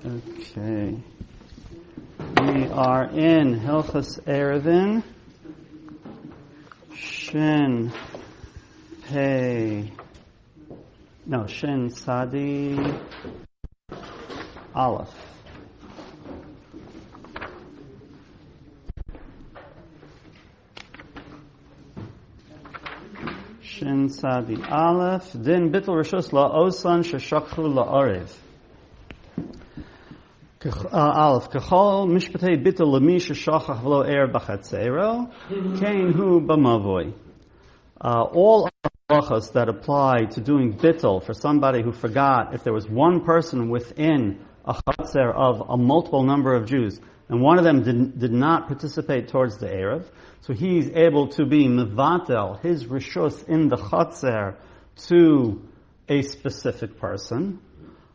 Okay. We are in Hilchos Eruvin, Shin Sadi Aleph. Shin Sadi Aleph. Din Bitul Rishus La'osan Sheshakhu La'arev. Aleph. Kechol Mishpatei Bitul Lemi Sheshachach V'lo Er B'Chatzeiro Kein Hu B'Mavoi. All halachos that apply to doing Bitul for somebody who forgot, if there was one person within a Chatzer of a multiple number of Jews, and one of them did not participate towards the Erev, so he's able to be mevatel his rishus in the Chatzer to a specific person.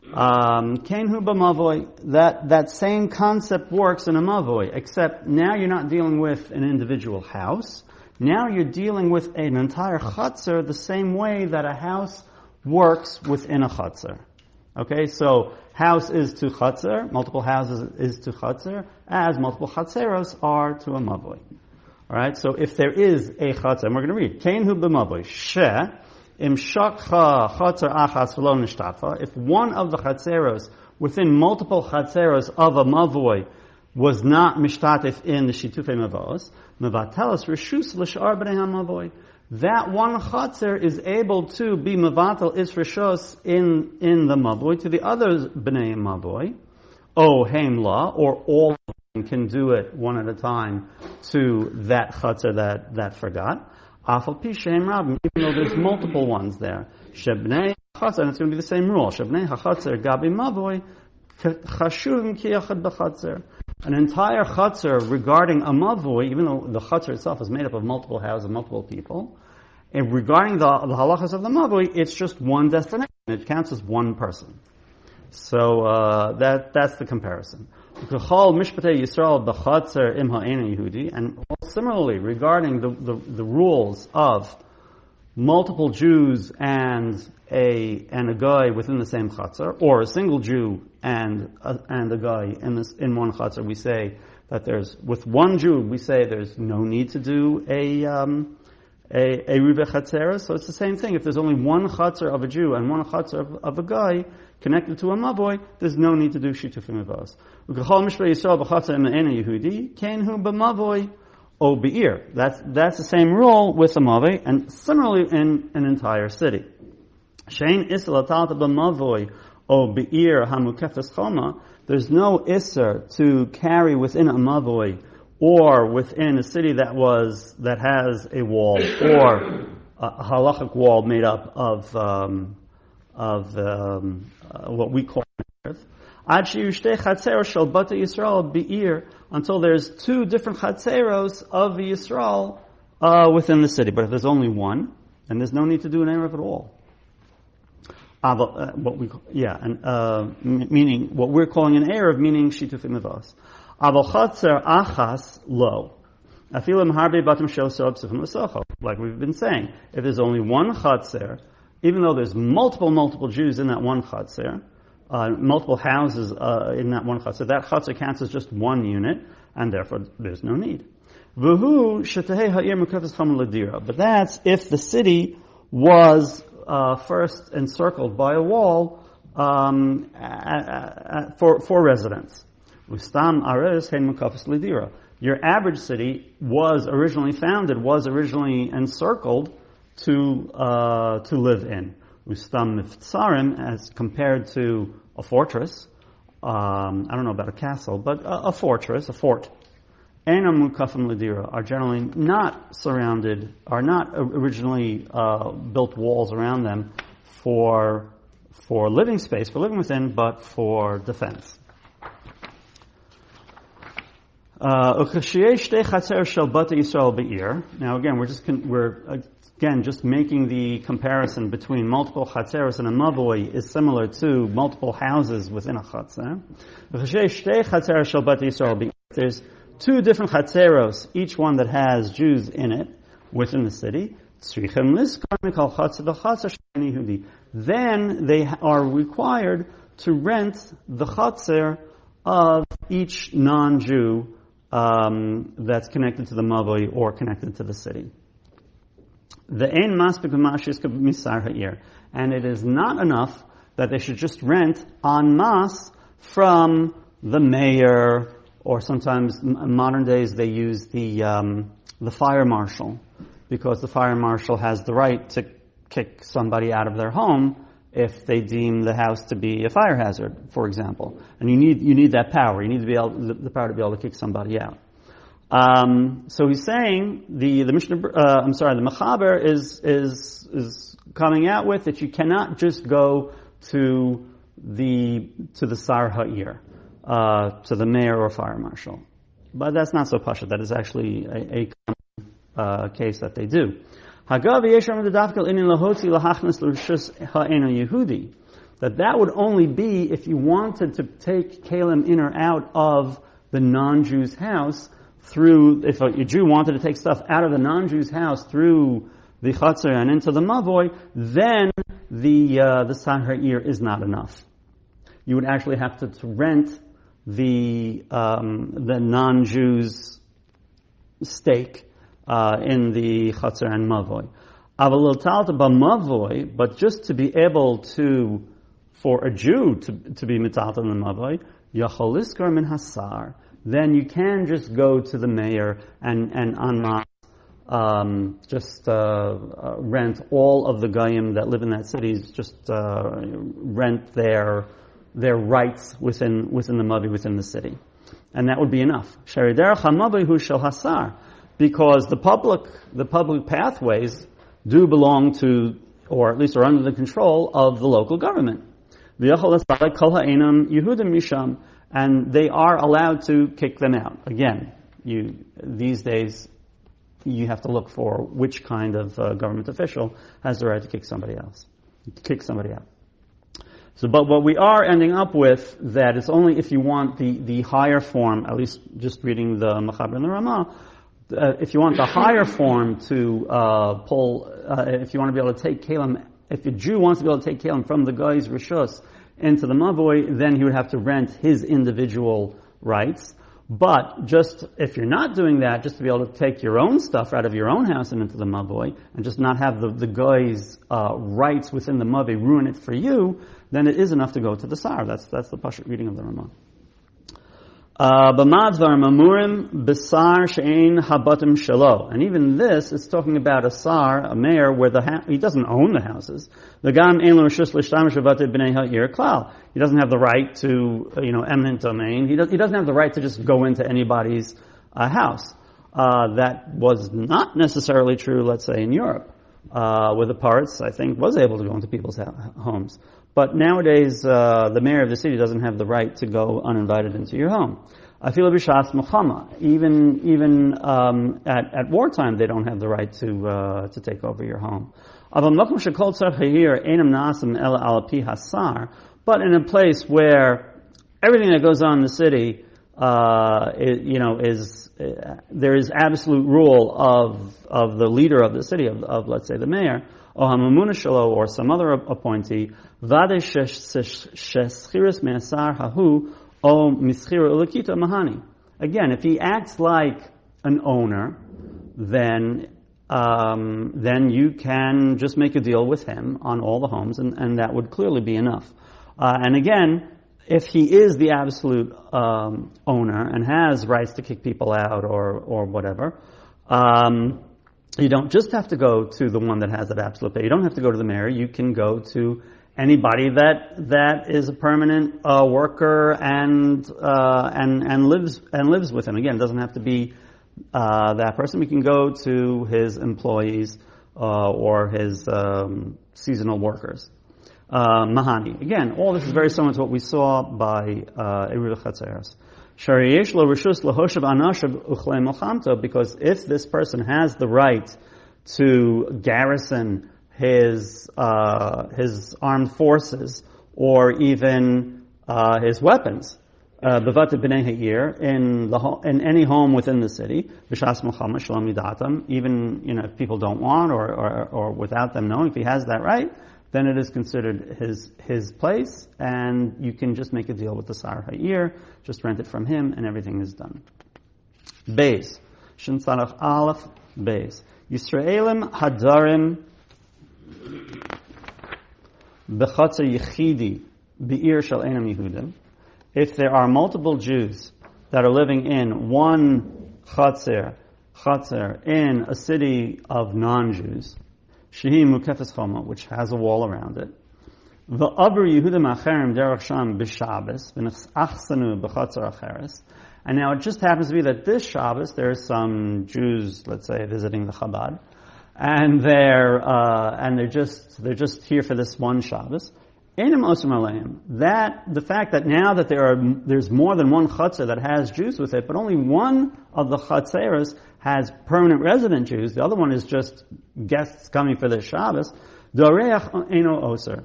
Kein hu b'mavoi. That same concept works in a mavoi, except now you're not dealing with an individual house. Now you're dealing with an entire Chatzer the same way that a house works within a Chatzer. Okay, so house is to Chatzer, multiple houses is to Chatzer, as multiple Chatzeiros are to a mavoi. Alright, so if there is a Chatzer, and we're going to read, Kein hu b'mavoi, she, im shakcha Chatzer achas v'lo nishtatfa, if one of the Chatzeiros within multiple Chatzeiros of a mavoi was not mishtatif in the shitufei mavos, mevatelas rishus l'shar b'nei ha-mavoi, that one Chatzer is able to be mevatel its rishus in the mavoi to the other b'nei mavoi, o heimla, or all of them can do it one at a time to that Chatzer that forgot. Afal pi shehem rab, even though there's multiple ones there. Shebnei Chatzer, and it's going to be the same rule. Shebnei ha-Chatzer gabi mavoi chashuvim ki yachad b'Chatzer. An entire Chatzer regarding a mavoi, even though the Chatzer itself is made up of multiple houses, multiple people, and regarding the halachas of the mavoi, it's just one destination. It counts as one person. So that's the comparison. And similarly, regarding the rules of multiple Jews and a guy within the same Chatzer, or a single Jew and a guy in one Chatzer, we say that with one Jew, we say there's no need to do a Eruvin Chatzeiros. So it's the same thing. If there's only one Chatzer of a Jew and one Chatzer of a guy connected to a mavoi, there's no need to do shitufim mavos. O be'ir. That's the same rule with a mavoi, and similarly in an entire city. Shein isel atalta b'mavoi o be'ir hamukefes choma. There's no isser to carry within a mavoi or within a city that has a wall, or a halachic wall made up of what we call earth. Ad sheyushtei Chatzeiros shel Bata Yisrael be'ir, until there's two different Chatzeiros of the Yisrael within the city. But if there's only one, then there's no need to do an Erev at all. Meaning what we're calling an Erev, meaning shitufim mavos. Aval Chatzer achas lo. Afilim harbe batim shel sob sifim l'socho. Like we've been saying, if there's only one Chatzer, even though there's multiple Jews in that one Chatzer, multiple houses in that one Chatzer, that Chatzer counts as just one unit, and therefore there's no need. V'hu shetehei ha'ir mukafes chama l'dira. But that's if the city was first encircled by a wall for residents. Ustam ares hein mukafes l'dira. Your average city was originally encircled to live in. Ustam miftsarim, as compared to a fortress. I don't know about a castle, but a fortress, a fort. Enam mukafim l'dira are generally not surrounded, are not originally built walls around them for living space, for living within, but for defense. Now again, we're just making the comparison between multiple Chatzeiros and a mavoi is similar to multiple houses within a Chatzer. There's two different Chatzeiros, each one that has Jews in it within the city. Then they are required to rent the Chatzer of each non-Jew that's connected to the Mavoi or connected to the city. The ein maspik b'mashis misar ha'ir, and it is not enough that they should just rent en masse from the mayor, or sometimes in modern days they use the fire marshal, because the fire marshal has the right to kick somebody out of their home if they deem the house to be a fire hazard, for example. And you need that power. You need to be able the power to be able to kick somebody out. So he's saying the Mishnah. The Mechaber is coming out with that you cannot just go to the Sar Ha'ir, to the mayor or fire marshal. But that's not so pashut. That is actually a common case that they do. That would only be if you wanted to take kalim in or out of the non-Jew's house if a Jew wanted to take stuff out of the non-Jew's house through the Chatzar and into the Mavoi, then the Sar Ha'ir is not enough. You would actually have to rent the non-Jew's stake in the Chatzar and Mavoi. But just to be able to, for a Jew to be mitalta in the Mavoi, Yachol Iskar min Hasar, then you can just go to the mayor and en masse rent all of the Goyim that live in that city, just rent their rights within the Mavi, within the city. And that would be enough. Sheriderach HaMavi hu shel Hasar, because the public pathways do belong to, or at least are under the control of the local government. And they are allowed to kick them out. Again, these days you have to look for which kind of government official has the right to kick somebody out. So, but what we are ending up with, that is only if you want the higher form, at least just reading the Mechaber and the Ramah, if you want the higher form to pull, if you want to be able to take Kalim, if a Jew wants to be able to take Kalim from the guy's Rishus into the Mavoi, then he would have to rent his individual rights. But just, if you're not doing that, just to be able to take your own stuff out of your own house and into the Mavoi, and just not have the guy's rights within the Mavoi ruin it for you, then it is enough to go to the Sar. That's the Pashut reading of the Ramah. B'madvar mamurim b'sar she'ein habatim shelo. And even this is talking about a sar, a mayor, where he doesn't own the houses. The gam ein lo reshus l'shtamish b'vatei b'nei ha'ir klal. He doesn't have the right to, eminent domain. He doesn't have the right to just go into anybody's house. That was not necessarily true, let's say, in Europe, where the parts, I think, was able to go into people's homes. But nowadays, the mayor of the city doesn't have the right to go uninvited into your home. I feel b'shas milchama. Even at wartime, they don't have the right to take over your home. But in a place where everything that goes on in the city, there is absolute rule of the leader of the city, of let's say the mayor, or some other appointee. Again, if he acts like an owner, then you can just make a deal with him on all the homes, and that would clearly be enough. And again, if he is the absolute owner and has rights to kick people out or whatever, you don't just have to go to the one that has that absolute pay. You don't have to go to the mayor. You can go to anybody that is a permanent worker and lives with him. Again, it doesn't have to be that person. We can go to his employees or his seasonal workers. Mahani. Again, all this is very similar to what we saw by Eruvin Chatzeiros. Because if this person has the right to garrison his armed forces or even his weapons, in any home within the city, even if people don't want or without them knowing, if he has that right, then it is considered his place, and you can just make a deal with the Sar Ha'ir, just rent it from him, and everything is done. Beis. Shin Tzarach Aleph, Beis. Yisraelim Hadarim B'chatzer Yechidi B'ir Shel Einam Yehudim. If there are multiple Jews that are living in one Chatzer in a city of non-Jews, Shehi Mukefes Choma, which has a wall around it, V'aber Yehudim Acherim Derech Sham B'Shabbos V'nechachsanu B'chatzer Acheres. And now it just happens to be that this Shabbos there's some Jews, let's say, visiting the Chabad, and they're just here for this one Shabbos. Einam Osum Aleim. That the fact that now that there's more than one Chatzar that has Jews with it, but only one of the Chatzeiros has permanent resident Jews. The other one is just guests coming for this Shabbos. The Oreach Eino Oser.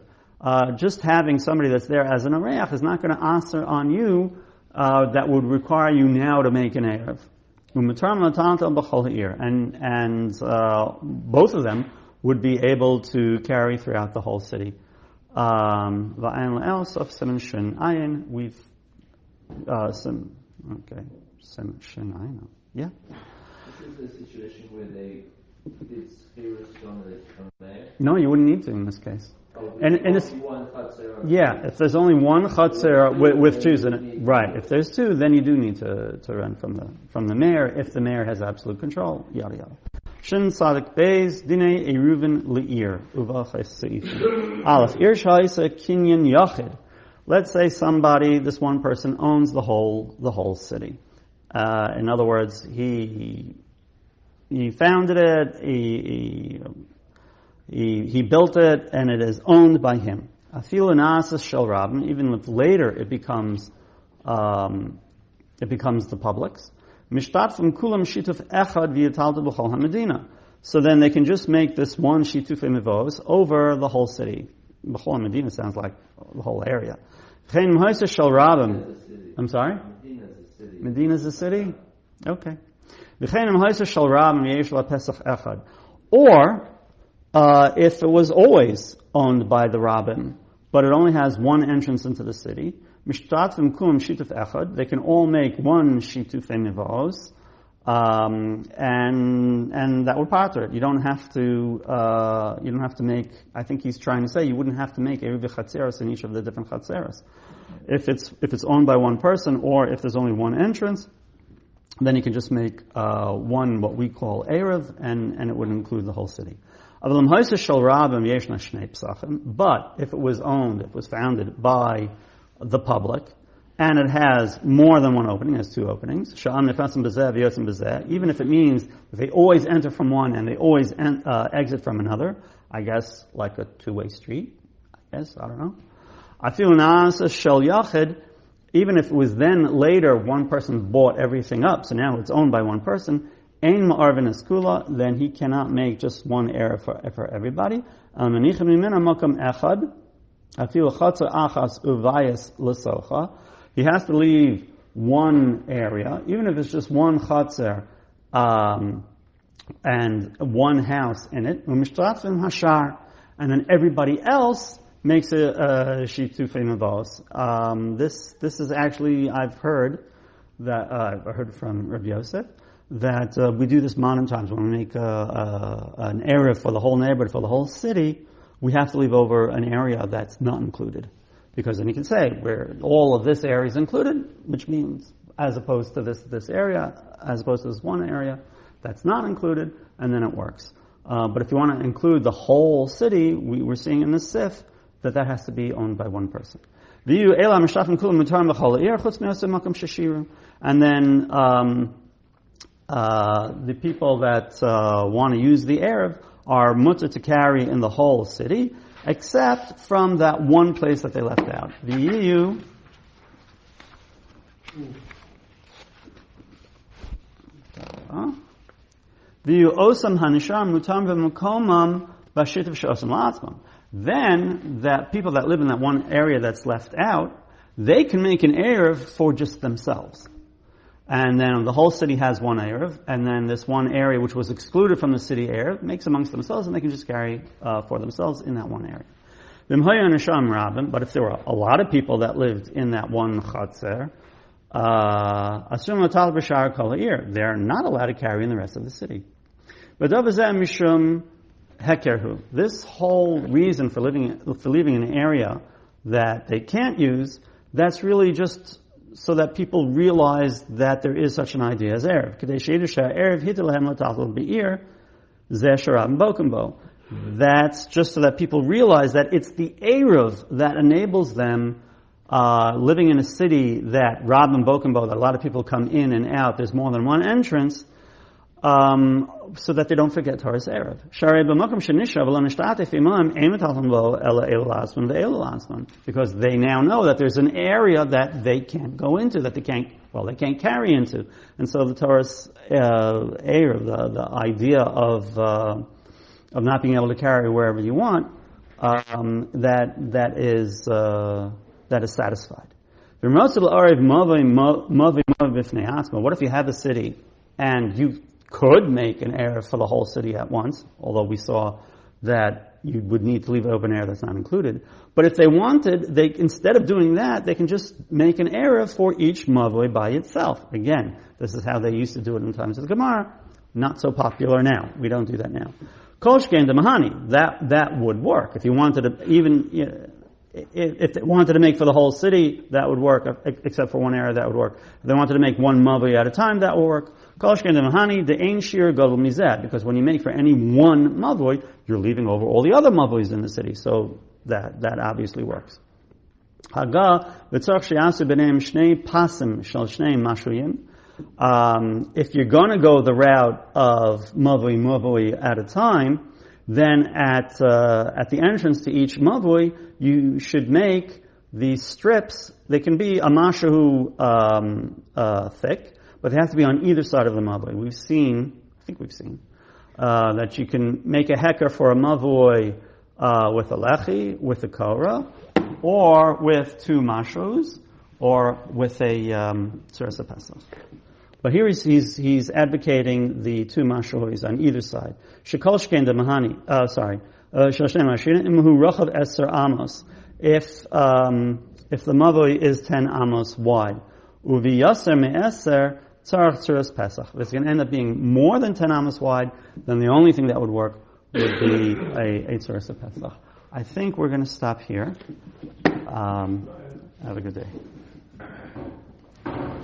Just having somebody that's there as an Oreach is not going to answer on you. That would require you now to make an Erev. And both of them would be able to carry throughout the whole city. We've yeah. This is the situation where it's from there. No, you wouldn't need to in this case. And it's one Chatzar. Yeah, if there's only one Chatzar with Jews in it, right? If there's two, then you do need to rent from the mayor. If the mayor has absolute control, yada yada. Shin Sadik Beis Dinei Eruvin Le'ir Uvachas Seif Aleph Ir Shaisa Kinyan Yachid. Let's say this one person owns the whole city. In other words, he founded it. He built it, and it is owned by him. Afil Anasas Shel Rabin, even if later it becomes the public's. Mishtatfim Kulam Shituf Echad V'Yatalta B'Chol HaMedina. So then they can just make this one Shituf Emivos over the whole city. B'Chol HaMedina sounds like the whole area. Chen Mhaisa Shel Rabin. I'm sorry? Medina's a city? Okay. V'chein Mhaisa Shel Rabin Yesh La Pesach Echad. Or if it was always owned by the rabbin, but it only has one entrance into the city, Mishtatvim Kum Shituf Echad, they can all make one Shituf Emivos, and that would partner it. You don't have to make, I think he's trying to say, you wouldn't have to make Eruv Chatzeiros in each of the different Chatzeiros. If it's owned by one person, or if there's only one entrance, then you can just make one, what we call Erev, and it would include the whole city. But if it was founded by the public, and it has more than one opening, it has two openings, even if it means that they always enter from one and they always exit from another, I guess like a two-way street, I don't know. I feel shel yachid, even if it was then later one person bought everything up, so now it's owned by one person, Ein ma'arvin eskula, then he cannot make just one erev for everybody. He has to leave one area, even if it's just one chatzer and one house in it. And then everybody else makes a shituf emivos. This is actually I've heard from Rav Yosef that we do this modern times when we make an area for the whole neighborhood, for the whole city. We have to leave over an area that's not included, because then you can say where all of this area is included, which means as opposed to this area, as opposed to this one area that's not included, and then it works. But if you want to include the whole city, we're seeing in the Sif that has to be owned by one person. And then the people that want to use the Erev are mutter to carry in the whole city, except from that one place that they left out. V'yiyu osam hanishar mutam v'mukomam b'shitav she'osam la'atzmam. Then that people that live in that one area that's left out, they can make an Erev for just themselves. And then the whole city has one Erev, and then this one area which was excluded from the city Erev makes amongst themselves, and they can just carry for themselves in that one area. But if there were a lot of people that lived in that one chatzer, they're not allowed to carry in the rest of the city. This whole reason for leaving an area that they can't use, that's really just so that people realize that there is such an idea as Erev. That's just so that people realize that it's the Erev that enables them, living in a city that Rab and Bokenbo, that a lot of people come in and out, there's more than one entrance, so that they don't forget Torah's Erev. Because they now know that there's an area that they can't go into, that they can't carry into. And so the Torah's Erev, the idea of not being able to carry wherever you want, that is satisfied. What if you have a city and you could make an Erev for the whole city at once, although we saw that you would need to leave open air, that's not included. But if they wanted, instead of doing that, they can just make an Erev for each Mavoi by itself. Again, this is how they used to do it in times of the Gemara. Not so popular now. We don't do that now. Kolshkein de Mahani, that would work. If you wanted to, if they wanted to make for the whole city, that would work, except for one area, that would work. If they wanted to make one Mavoi at a time, that would work. Kolshkein de Mahani, the Ein Shir Gadol Mizeh, because when you make for any one Mavoi, you're leaving over all the other Mavois in the city, so that obviously works. Haga, v'tzarch she'asu b'neim shnei pasim shel shnei mashuyim. If you're going to go the route of Mavoi at a time, then at the entrance to each Mavoi, you should make these strips. They can be a mashahu thick, but they have to be on either side of the Mavoi. I think we've seen that you can make a heker for a Mavoi with a lechi, with a korah, or with two mashos, or with a tzuras pesach. But here he's advocating the two mashois on either side. Shekol shkein de mahani. Shloshei mashina imhu rochav eser amos. If the mavoi is 10 amos wide, uvi yaser me'eser tzarach tzuras pesach. If it's going to end up being more than 10 amos wide, then the only thing that would work would be a tzuras pesach. I think we're going to stop here. Have a good day.